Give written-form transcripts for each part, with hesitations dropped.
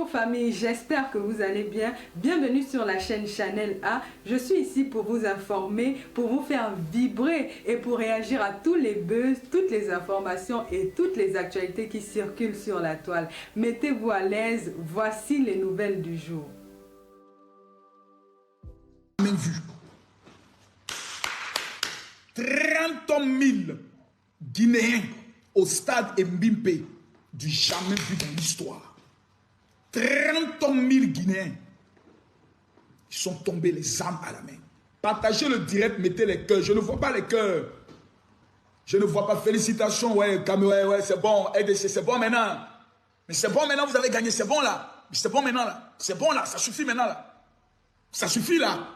Bonjour famille, j'espère que vous allez bien. Bienvenue sur la chaîne Channel A. Je suis ici pour vous informer, pour vous faire vibrer et pour réagir à tous les buzz, toutes les informations et toutes les actualités qui circulent sur la toile. Mettez-vous à l'aise, voici les nouvelles du jour. Même vu. 30 000 Guinéens au stade Mbimpe, du jamais vu dans l'histoire. 30 000 Guinéens. Ils sont tombés les armes à la main. Partagez le direct, mettez les cœurs. Je ne vois pas les cœurs. Je ne vois pas. Félicitations, ouais, Cameroun, ouais, c'est bon. RDC, c'est bon maintenant. Mais c'est bon maintenant, vous avez gagné, c'est bon là. C'est bon maintenant là. C'est bon là, ça suffit maintenant là. Ça suffit là.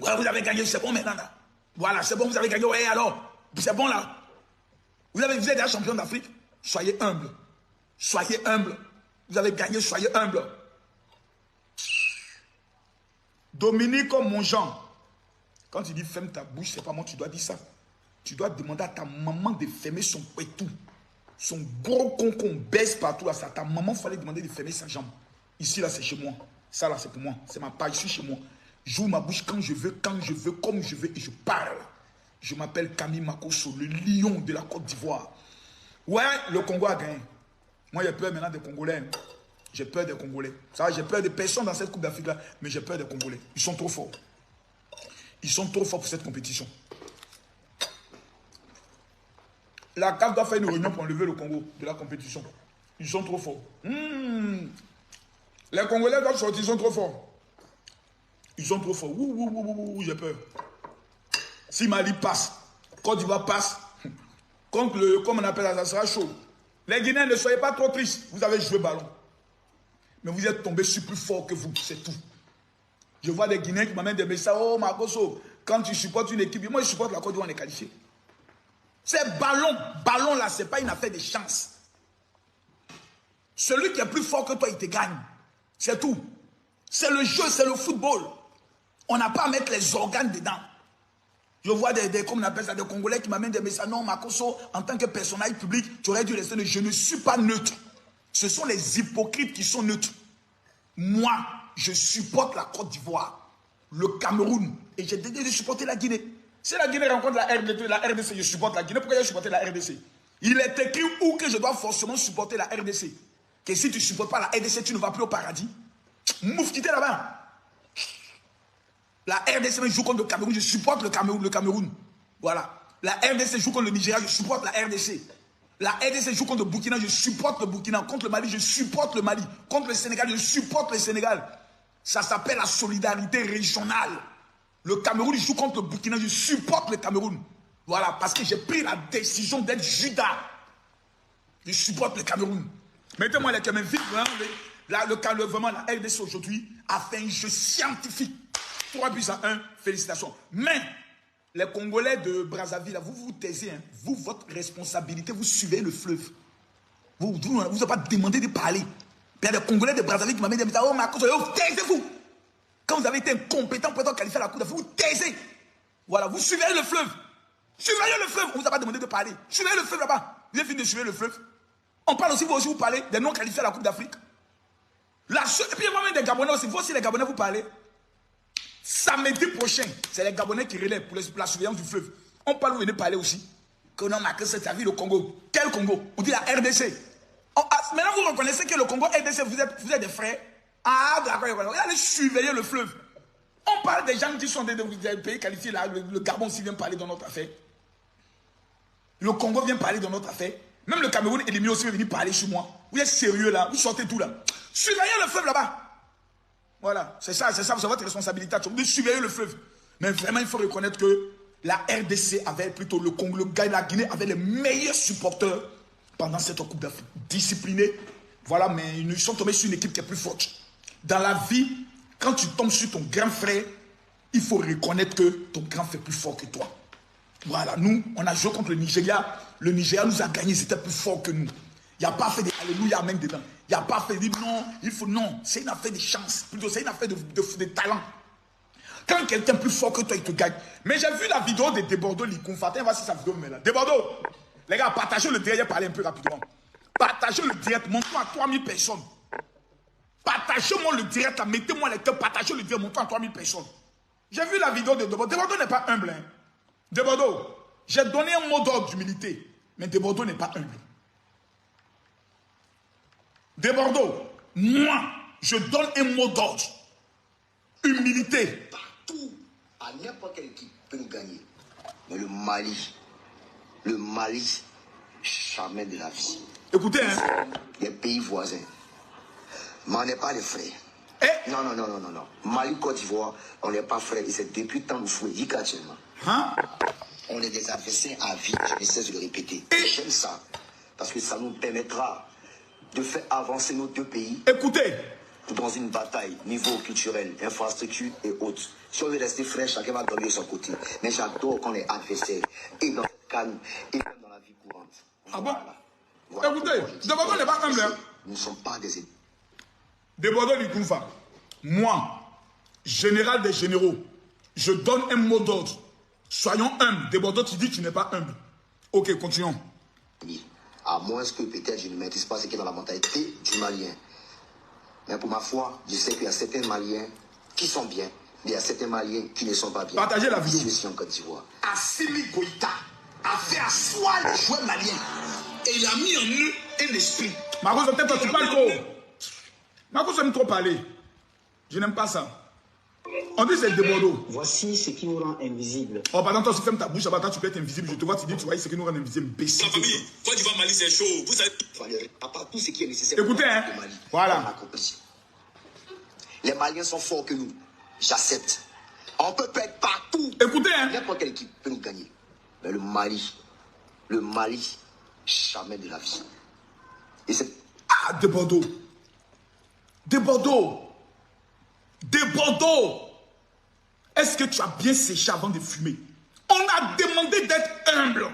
Ouais, vous avez gagné, c'est bon maintenant là. Voilà, c'est bon, vous avez gagné, ouais, alors. C'est bon là. Vous êtes déjà champion d'Afrique. Soyez humble. Soyez humble. Vous avez gagné, soyez humble. Dominique Monjean. Quand tu dis ferme ta bouche, c'est pas moi, tu dois dire ça. Tu dois demander à ta maman de fermer son tout. Son gros con qu'on baisse partout là, ça. Ta maman, il fallait demander de fermer sa jambe. Ici là, c'est chez moi. Ça là, c'est pour moi. C'est ma page, je suis chez moi. J'ouvre ma bouche quand je veux, comme je veux, et je parle. Je m'appelle Camille Makosso, le lion de la Côte d'Ivoire. Ouais, le Congo a gagné. Moi, j'ai peur maintenant des Congolais. J'ai peur des Congolais. Ça, j'ai peur de personne dans cette Coupe d'Afrique là, mais j'ai peur des Congolais. Ils sont trop forts. Ils sont trop forts pour cette compétition. La CAF doit faire une réunion pour enlever le Congo de la compétition. Ils sont trop forts. Les Congolais doivent sortir, ils sont trop forts. Ils sont trop forts. Ouh, j'ai peur. Si Mali passe, Côte d'Ivoire passe, contre le, comme on appelle ça, ça sera chaud. Les Guinéens, ne soyez pas trop tristes. Vous avez joué ballon. Mais vous êtes tombés sur plus fort que vous, c'est tout. Je vois des Guinéens qui m'amènent des messages. Oh, Makosso, quand tu supportes une équipe, moi je supporte la Côte d'Ivoire, on est qualifié. C'est ballon là, c'est pas une affaire de chance. Celui qui est plus fort que toi, il te gagne. C'est tout. C'est le jeu, c'est le football. On n'a pas à mettre les organes dedans. Je vois comme on appelle ça, des Congolais qui m'amènent des messages. Non, Makosso, en tant que personnage public, tu aurais dû rester neutre. Je ne suis pas neutre. Ce sont les hypocrites qui sont neutres. Moi, je supporte la Côte d'Ivoire, le Cameroun, et j'ai décidé de supporter la Guinée. Si la Guinée rencontre la RDC, je supporte la Guinée. Pourquoi j'ai supporté la RDC? Il est écrit où que je dois forcément supporter la RDC. Que si tu ne supportes pas la RDC, tu ne vas plus au paradis. Mouf, quittez là-bas. La RDC joue contre le Cameroun, je supporte le Cameroun. Voilà. La RDC joue contre le Nigeria, je supporte la RDC. La RDC joue contre le Burkina, je supporte le Burkina. Contre le Mali, je supporte le Mali. Contre le Sénégal, je supporte le Sénégal. Ça s'appelle la solidarité régionale. Le Cameroun joue contre le Burkina, je supporte le Cameroun. Voilà, parce que j'ai pris la décision d'être Judas. Je supporte le Cameroun. Mettez-moi les caméras vite. Vraiment, la RDC aujourd'hui a fait un jeu scientifique. 3-1, félicitations. Mais les Congolais de Brazzaville, vous vous taisez. Hein. Vous, votre responsabilité, vous suivez le fleuve. Vous n'avez pas demandé de parler. Il y a des Congolais de Brazzaville qui m'ont dit oh, Makosso, taisez-vous. Quand vous avez été incompétent pour être qualifié à la Coupe d'Afrique, vous taisez. Voilà, vous suivez le fleuve. Suivez le fleuve. On ne vous a pas demandé de parler. Suivez le fleuve là-bas. Vous avez fini de suivre le fleuve. On parle aussi, vous aussi, vous parlez des non qualifiés à la Coupe d'Afrique. Et puis, il y a même des Gabonais aussi. Vous aussi, les Gabonais, vous parlez. Samedi prochain, c'est les Gabonais qui relèvent pour la surveillance du fleuve. On parle, vous venez parler aussi. Que non, Makosso, tu as vu le Congo. Quel Congo? On dit la RDC. Maintenant, vous reconnaissez que le Congo, RDC, vous êtes des frères. Ah, d'accord, allez surveiller le fleuve. On parle des gens qui sont des pays qualifiés là. Le Gabon aussi vient parler dans notre affaire. Le Congo vient parler dans notre affaire. Même le Cameroun éliminé aussi vient venir parler sur moi. Vous êtes sérieux là? Vous sortez tout là. Surveillez le fleuve là-bas. Voilà, c'est ça, c'est votre responsabilité. Vous surveillez le fleuve. Mais vraiment, il faut reconnaître que la RDC avait plutôt le Congo, la Guinée avait les meilleurs supporters pendant cette Coupe d'Afrique. Disciplinés. Voilà, mais ils sont tombés sur une équipe qui est plus forte. Dans la vie, quand tu tombes sur ton grand frère, il faut reconnaître que ton grand frère est plus fort que toi. Voilà, nous, on a joué contre le Nigeria. Le Nigeria nous a gagné, c'était plus fort que nous. Il n'y a pas fait de alléluia même dedans. Il n'y a pas fait de dire non, il faut non. C'est une affaire de chance. Plutôt, c'est une affaire de talent. Quand quelqu'un est plus fort que toi, il te gagne. Mais j'ai vu la vidéo de Debordo Likonfatin. Voici sa vidéo. Debordo, les gars, partagez le derrière, parlez un peu rapidement. Partagez le direct, montons à 3000 personnes. Partagez-moi le direct, mettez-moi les cœurs, partagez le direct, montons à 3000 personnes. J'ai vu la vidéo de Debordo. Debordo n'est pas humble. Hein. Debordo, j'ai donné un mot d'ordre d'humilité, mais Debordo n'est pas humble. Debordo, moi, je donne un mot d'ordre. Humilité. Partout, à n'importe quelle équipe peut nous gagner. Mais le Mali, jamais de la vie. Écoutez, hein. Les pays voisins. Mais on n'est pas les frères. Eh? Non. Mali, Côte d'Ivoire, on n'est pas frères. Et c'est depuis le temps de fouet, actuellement. Hein? On est des adversaires à vie, je ne cesse de le répéter. Et j'aime ça. Parce que ça nous permettra de faire avancer nos deux pays. Écoutez. Dans une bataille, niveau culturel, infrastructure et autres. Si on veut rester frère, chacun va dormir de son côté. Mais j'adore qu'on est adversaire. Et dans le calme, et même dans la vie courante. Ah bon? Voilà. Écoutez, Debordo n'est pas humble. Hein? Nous ne sommes pas des ennemis. Debordo Likoufa, moi, général des généraux, je donne un mot d'ordre. Soyons humbles. Debordo, tu dis que tu n'es pas humble. Ok, continuons. À moins que peut-être je ne maîtrise pas ce qui est dans la mentalité du Malien. Mais pour ma foi, je sais qu'il y a certains Maliens qui sont bien, mais il y a certains Maliens qui ne sont pas bien. Partagez la vidéo. Ici en Côte d'Ivoire. Assimi Goïta a fait asseoir les joueurs maliens et il a mis en eux un esprit. Marcos, peut-être tu parles trop. Marcos aime trop parler. Je n'aime pas ça. On dit c'est Debordo. Voici ce qui nous rend invisibles. Oh, pardon, toi, tu fermes ta bouche, toi, tu peux être invisible. Je te vois, tu dis, tu vois, ce qui nous rend invisibles. La famille, Côte d'Ivoire, Mali, c'est chaud. Vous savez. À part tout ce qui est nécessaire. Écoutez, hein. Mali, voilà. Les Maliens sont forts que nous. J'accepte. On peut perdre partout. Écoutez, hein. N'importe quelle équipe peut nous gagner. Mais le Mali, jamais de la vie. Et c'est... Ah, Debordo. Est-ce que tu as bien séché avant de fumer? On a demandé d'être humble.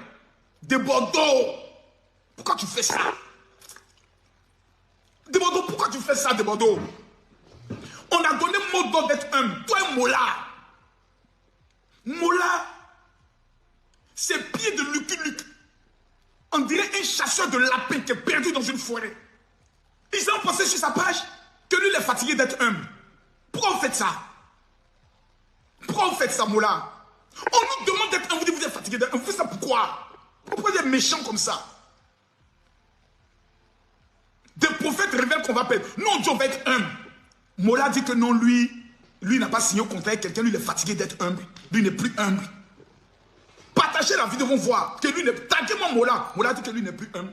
Debordo, pourquoi tu fais ça? Debordo, pourquoi tu fais ça, Debordo? On a donné mot d'ordre d'être humble. Toi, Mola. Mola, ses pieds de Lucky Luke. On dirait un chasseur de lapins qui est perdu dans une forêt. Ils ont pensé sur sa page que lui, il est fatigué d'être humble. Pourquoi vous faites ça? Pourquoi vous faites ça, Mola? On nous demande d'être humble, vous êtes fatigué d'être humble. Vous faites ça pourquoi? Pourquoi vous êtes méchants comme ça? Des prophètes révèlent qu'on va perdre. Non, Dieu va être humble. Mola dit que non, lui n'a pas signé au contrat avec quelqu'un, lui, il est fatigué d'être humble. Lui n'est plus humble. Partagez la vidéo, on va voir que lui n'est... Taguez-moi Mola. Mola dit que lui n'est plus humble.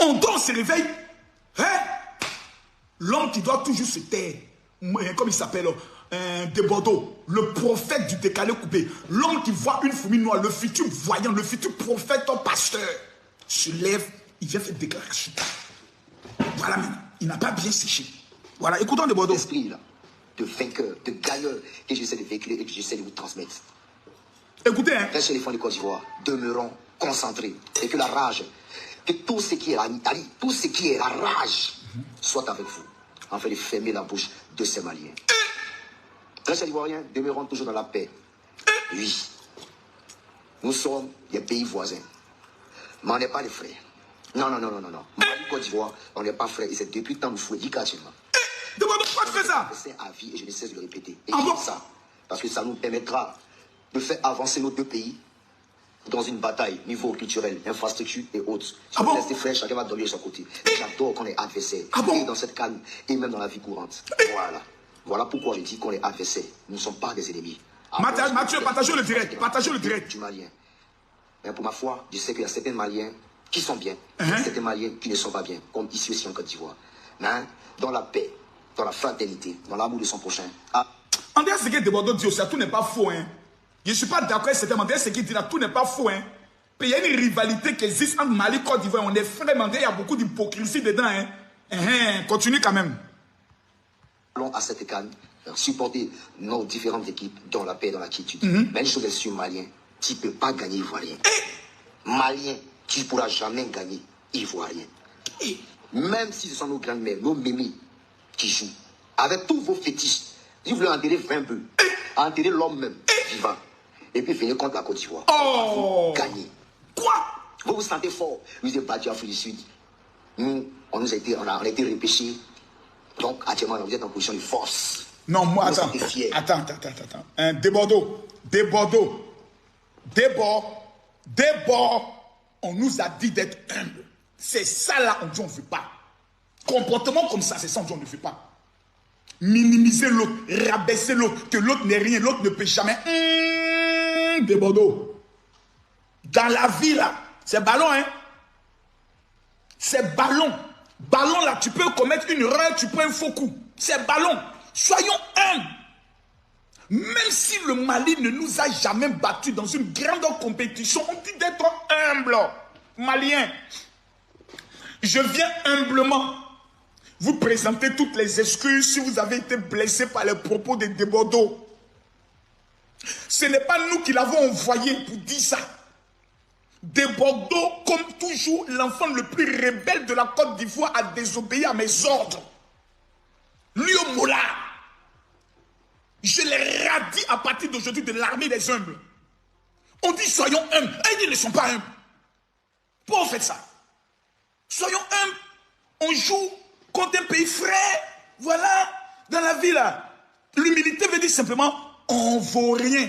On dort, on se réveille. Hein? L'homme qui doit toujours se taire. Comme il s'appelle, Debordo, le prophète du décalé coupé. L'homme qui voit une fourmi noire, le futur voyant, le futur prophète, ton pasteur, se lève, il vient faire déclaration. Voilà, maintenant, il n'a pas bien séché. Voilà, écoutons Debordo. L'esprit là, de vainqueur, de gagneur, que j'essaie de véhiculer et que j'essaie de vous transmettre. Écoutez, hein. Restez les fonds de Côte d'Ivoire, demeurons concentrés. Et que la rage, que tout ce qui est la rage, soit avec vous. Afin de fermer la bouche de ces Maliens. Restez Ivoiriens, demeurons toujours dans la paix. Oui. Nous sommes des pays voisins. Mais on n'est pas les frères. Non. Mali, Côte d'Ivoire, on n'est pas frères. Et c'est depuis le temps de fouet, actuellement. Debordo, pourquoi tu fais ça? C'est à vie et je ne cesse de le répéter. Et Ah bon? ça, parce que ça nous permettra de faire avancer nos deux pays dans une bataille, niveau culturel, infrastructure et autres. Si Ah on bon? reste frère, chacun va dormir de son côté. Mais j'adore qu'on est adversaire. Ah bon? Et dans cette calme, et même dans la vie courante. Voilà pourquoi je dis qu'on est adversaire. Nous ne sommes pas des ennemis. Mathieu, partagez le direct. Partagez le direct. Du Malien. Mais pour ma foi, je sais qu'il y a certains Maliens qui sont bien, et certains Maliens qui ne sont pas bien, comme ici aussi en Côte d'Ivoire. Mais dans la paix, dans la fraternité, dans l'amour de son prochain. En dehors ce que Debordo dit aussi, tout n'est pas faux. Hein. Je ne suis pas d'accord avec certains, mais ce qu'il dit là, tout n'est pas faux. Hein. Il y a une rivalité qui existe entre Mali et Côte d'Ivoire. On est frères, mais il y a beaucoup d'hypocrisie dedans. Hein. Continue quand même. Allons à cette canne, supporter nos différentes équipes dans la paix, dans la quiétude. Mais une chose est sûre, Malien, tu ne peux pas gagner Ivoirien. Malien, tu ne pourras jamais gagner Ivoirien. Même si ce sont nos grandes-mères, nos mémis qui jouent, avec tous vos fétiches, si vous voulez enterrer 20 bœufs, enterrer l'homme même vivant, et puis finir contre la Côte d'Ivoire. Oh! Gagner. Quoi? Vous vous sentez fort. Vous êtes battu en Afrique du Sud. Nous, on a été repêchés. Donc, actuellement, vous êtes en position de force. Non, moi, Vous attends. êtes fiers. Attends. Des Bordeaux. On nous a dit d'être humble. C'est ça là, on dit on ne fait pas. Comportement comme ça, c'est ça on dit on ne fait pas. Minimiser l'autre, rabaisser l'autre, que l'autre n'est rien, l'autre ne peut jamais. Des Bordeaux. Dans la vie là, c'est ballon, hein. C'est ballon. Ballon là, tu peux commettre une erreur, tu prends un faux coup. C'est ballon. Soyons humbles. Même si le Mali ne nous a jamais battus dans une grande compétition, on dit d'être humble. Maliens, je viens humblement vous présenter toutes les excuses si vous avez été blessé par les propos de Bordeaux. Ce n'est pas nous qui l'avons envoyé pour dire ça. De Bordeaux, comme toujours, l'enfant le plus rebelle de la Côte d'Ivoire a désobéi à mes ordres. Lui au Mola. Je l'ai radis à partir d'aujourd'hui de l'armée des humbles. On dit soyons humbles. Et ils ne sont pas humbles. Pourquoi on fait ça? Soyons humbles. On joue contre un pays frais. Voilà. Dans la vie là. L'humilité veut dire simplement on ne vaut rien.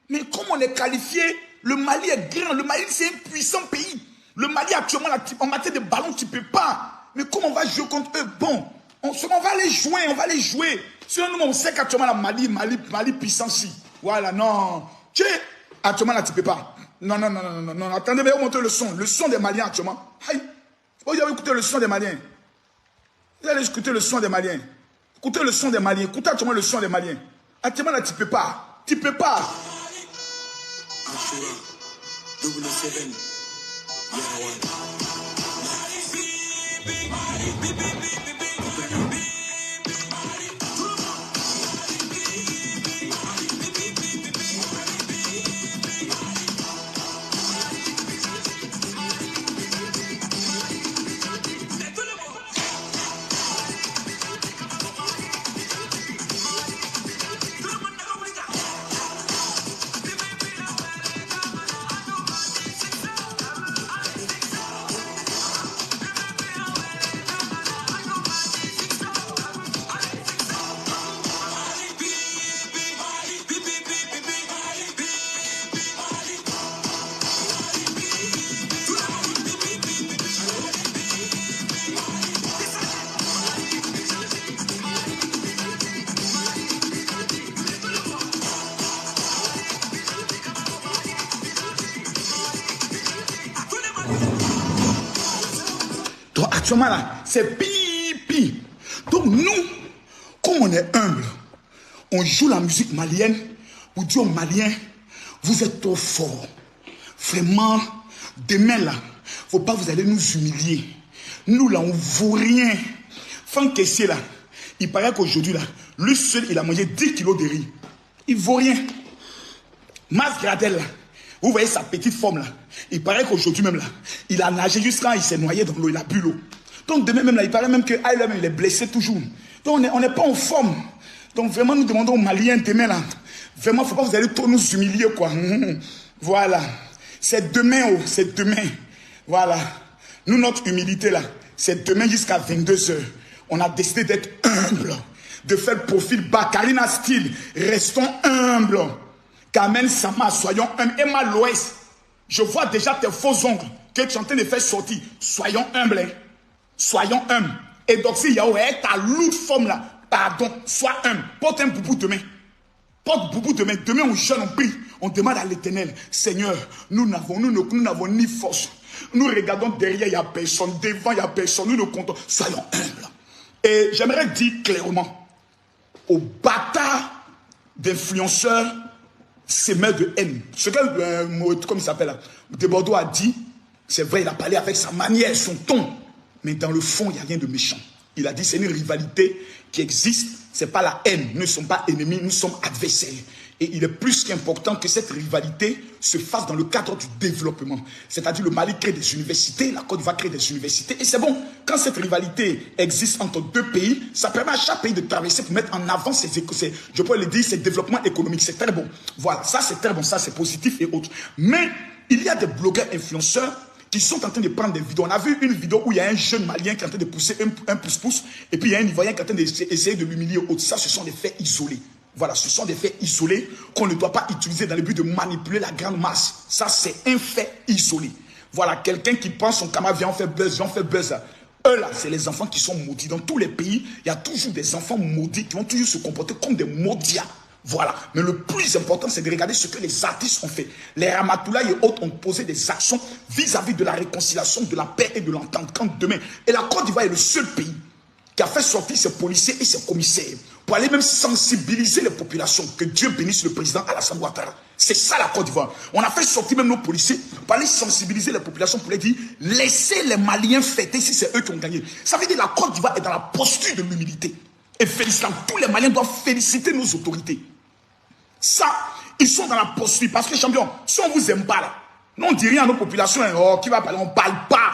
Mais comme on est qualifié, le Mali est grand. Le Mali c'est un puissant pays. Le Mali actuellement en matière de ballon tu ne peux pas. Mais comment on va jouer contre eux? Bon. On va les jouer. Sinon, nous, on sait qu'actuellement, la Mali puissance. Voilà, non. Tu sais, actuellement, là, tu ne peux pas. Non. Attendez, mais on montre le son. Le son des Maliens, actuellement. Aïe. Vous allez écouter le son des Maliens. Vous allez écouter le son des Maliens. Écoutez le son des Maliens. Écoutez actuellement le son des Maliens. Actuellement, là, tu ne peux pas. Tu ne peux pas. Ashura, double 7, Donc actuellement là, c'est pipi. Donc nous, comme on est humble, on joue la musique malienne pour dire aux Maliens, vous êtes trop forts. Vraiment, demain là, faut pas vous allez nous humilier. Nous là, on vaut rien. Franck Kessié là, il paraît qu'aujourd'hui là, lui seul, il a mangé 10 kilos de riz. Il vaut rien. Mas Gradel là, vous voyez sa petite forme là. Il paraît qu'aujourd'hui même là, il a nagé jusqu'à il s'est noyé dans l'eau, il a bu l'eau. Donc demain même là, il paraît même que il est blessé toujours. Donc on n'est pas en forme. Donc vraiment nous demandons aux Maliens demain là, vraiment il ne faut pas vous allez trop nous humilier quoi. Voilà. C'est demain, oh, c'est demain. Voilà. Nous notre humilité là, c'est demain jusqu'à 22h. On a décidé d'être humble, de faire profil bas. Karina Steele, restons humbles. Carmen Sama, soyons humbles. Emma Loès, je vois déjà tes faux ongles que tu es en train de faire sortir. Soyons humbles. Hein. Soyons humbles. Et donc, si Yahweh est ta lourde forme là, pardon, sois humble. Porte un boubou demain. Porte boubou demain. Demain, on jeûne, on prie. On demande à l'Éternel, Seigneur, nous n'avons ni force. Nous regardons derrière, il n'y a personne. Devant, il n'y a personne. Nous nous comptons. Soyons humbles. Et j'aimerais dire clairement aux bâtards d'influenceurs, sémeurs de haine. Ce que, comme il s'appelle là, de Bordeaux a dit, c'est vrai, il a parlé avec sa manière, son ton. Mais dans le fond, il n'y a rien de méchant. Il a dit, c'est une rivalité qui existe. Ce n'est pas la haine. Nous ne sommes pas ennemis, nous sommes adversaires. Et il est plus qu'important que cette rivalité se fasse dans le cadre du développement. C'est-à-dire le Mali crée des universités, la Côte d'Ivoire crée des universités. Et c'est bon, quand cette rivalité existe entre deux pays, ça permet à chaque pays de traverser pour mettre en avant je peux le dire, ses développements économiques. C'est très bon. Voilà, ça c'est très bon, ça c'est positif et autres. Mais il y a des blogueurs influenceurs qui sont en train de prendre des vidéos. On a vu une vidéo où il y a un jeune Malien qui est en train de pousser un pouce-pouce, et puis il y a un Ivoirien qui est en train d'essayer de l'humilier. Ça, ce sont des faits isolés. Voilà, ce sont des faits isolés qu'on ne doit pas utiliser dans le but de manipuler la grande masse. Ça, c'est un fait isolé. Voilà, quelqu'un qui pense son camarade, viens, on fait buzz, viens, on fait buzz. Eux là, c'est les enfants qui sont maudits. Dans tous les pays, il y a toujours des enfants maudits qui vont toujours se comporter comme des maudits. Voilà. Mais le plus important, c'est de regarder ce que les artistes ont fait. Les Ramatoulaye et autres ont posé des actions vis-à-vis de la réconciliation, de la paix et de l'entente. Quand demain, et la Côte d'Ivoire est le seul pays qui a fait sortir ses policiers et ses commissaires pour aller même sensibiliser les populations. Que Dieu bénisse le président Alassane Ouattara. C'est ça la Côte d'Ivoire. On a fait sortir même nos policiers pour aller sensibiliser les populations pour les dire, laissez les Maliens fêter si c'est eux qui ont gagné. Ça veut dire que la Côte d'Ivoire est dans la posture de l'humilité. Et félicitant, tous les Maliens doivent féliciter nos autorités. Ça, ils sont dans la posture. Parce que, champion, si on ne vous aime pas là, nous on ne dit rien à nos populations, hein, oh, qui va parler, on ne parle pas.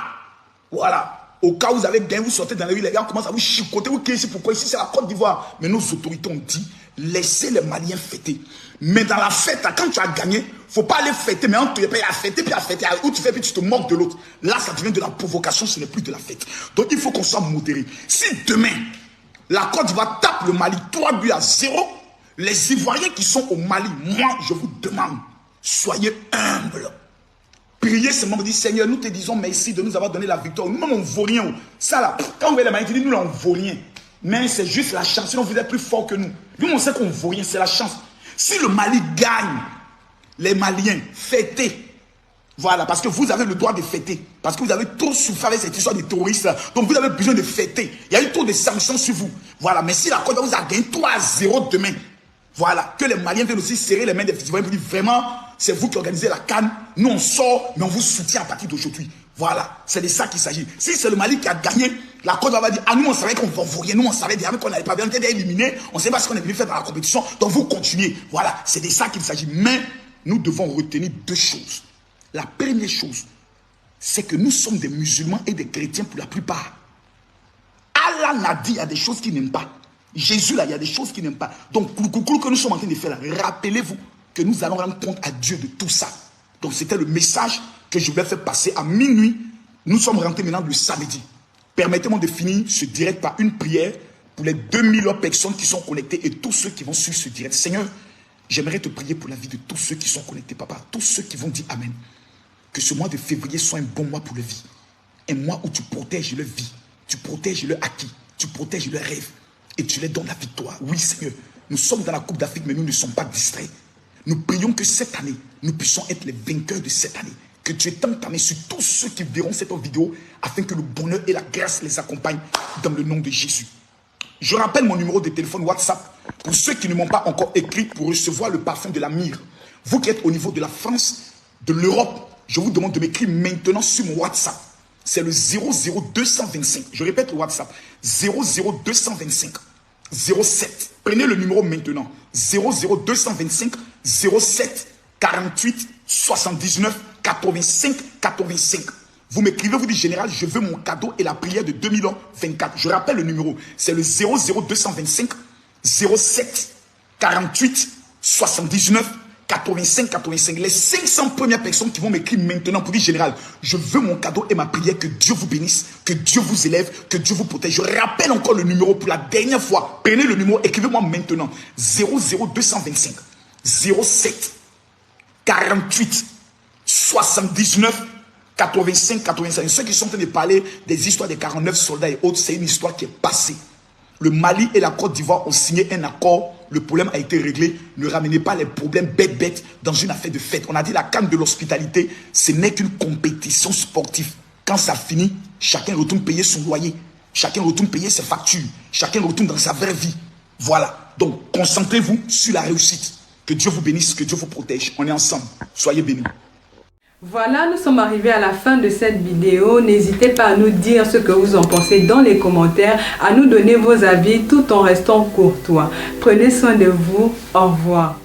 Voilà. Au cas où vous avez gagné, vous sortez dans la rue, les gars commencent à vous chicoter, vous criez ici, pourquoi ici c'est la Côte d'Ivoire. Mais nos autorités ont dit, laissez les Maliens fêter. Mais dans la fête, quand tu as gagné, il ne faut pas aller fêter, mais on te paye à fêter, puis à fêter. Où tu fais, puis tu te moques de l'autre. Là, ça devient de la provocation, ce n'est plus de la fête. Donc il faut qu'on soit modéré. Si demain, la Côte d'Ivoire tape le Mali 3-0, les Ivoiriens qui sont au Mali, moi, je vous demande, soyez humbles. Priez seulement, vous dites, Seigneur, nous te disons merci de nous avoir donné la victoire. Nous-mêmes, on ne vaut rien. Ça là, quand vous voyez les Maliens, tu dis, nous, on ne vaut rien. Mais c'est juste la chance. Sinon, vous êtes plus fort que nous. Nous, on sait qu'on ne vaut rien, c'est la chance. Si le Mali gagne, les Maliens, fêtez. Voilà, parce que vous avez le droit de fêter. Parce que vous avez trop souffert avec cette histoire de terroristes. Donc, vous avez besoin de fêter. Il y a eu trop de sanctions sur vous. Voilà, mais si la Côte d'Ivoire vous a gagné 3-0 demain, voilà, que les Maliens viennent aussi serrer les mains des Ivoiriens pour dire vraiment, c'est vous qui organisez la CAN. Nous, on sort, mais on vous soutient à partir d'aujourd'hui. Voilà, c'est de ça qu'il s'agit. Si c'est le Mali qui a gagné, la Côte d'Ivoire va dire, ah, nous, on savait qu'on va vous rien. Nous, on savait déjà qu'on n'allait pas bien, on était éliminés. On ne sait pas ce qu'on est venu faire dans la compétition. Donc, vous continuez. Voilà, c'est de ça qu'il s'agit. Mais nous devons retenir deux choses. La première chose, c'est que nous sommes des musulmans et des chrétiens pour la plupart. Allah n'a dit, il y a des choses qu'il n'aime pas. Jésus, là, il y a des choses qu'il n'aime pas. Donc, que nous sommes en train de faire là, rappelez-vous que nous allons rendre compte à Dieu de tout ça. Donc, c'était le message que je voulais faire passer à minuit. Nous sommes rentrés maintenant le samedi. Permettez-moi de finir ce direct par une prière pour les 2000 personnes qui sont connectées et tous ceux qui vont suivre ce direct. Seigneur, j'aimerais te prier pour la vie de tous ceux qui sont connectés, papa. Tous ceux qui vont dire Amen. Que ce mois de février soit un bon mois pour leur vie. Un mois où tu protèges leur vie. Tu protèges leur acquis. Tu protèges leurs rêves. Et tu les donnes la victoire. Oui, Seigneur. Nous sommes dans la Coupe d'Afrique, mais nous ne sommes pas distraits. Nous prions que cette année, nous puissions être les vainqueurs de cette année. Que tu étendes ta main sur tous ceux qui verront cette vidéo, afin que le bonheur et la grâce les accompagnent dans le nom de Jésus. Je rappelle mon numéro de téléphone WhatsApp pour ceux qui ne m'ont pas encore écrit pour recevoir le parfum de la myrrhe. Vous qui êtes au niveau de la France, de l'Europe, je vous demande de m'écrire maintenant sur mon WhatsApp. C'est le 00225. Je répète le WhatsApp. 00225 07. Prenez le numéro maintenant. 00225 07 48 79 85 85. Vous m'écrivez, vous dites général, je veux mon cadeau et la prière de 2024. Je rappelle le numéro. C'est le 00225 07 48 79 85 85. Les 500 premières personnes qui vont m'écrire maintenant pour dire général, je veux mon cadeau et ma prière, que Dieu vous bénisse, que Dieu vous élève, que Dieu vous protège. Je rappelle encore le numéro pour la dernière fois. Prenez le numéro, écrivez-moi maintenant. 00225 07 48 79 85 85. Ceux qui sont en train de parler des histoires des 49 soldats et autres, c'est une histoire qui est passée. Le Mali et la Côte d'Ivoire ont signé un accord. Le problème a été réglé. Ne ramenez pas les problèmes bêtes dans une affaire de fête. On a dit la CAN de l'hospitalité, ce n'est qu'une compétition sportive. Quand ça finit, chacun retourne payer son loyer. Chacun retourne payer ses factures. Chacun retourne dans sa vraie vie. Voilà. Donc, concentrez-vous sur la réussite. Que Dieu vous bénisse, que Dieu vous protège. On est ensemble. Soyez bénis. Voilà, nous sommes arrivés à la fin de cette vidéo. N'hésitez pas à nous dire ce que vous en pensez dans les commentaires, à nous donner vos avis tout en restant courtois. Prenez soin de vous. Au revoir.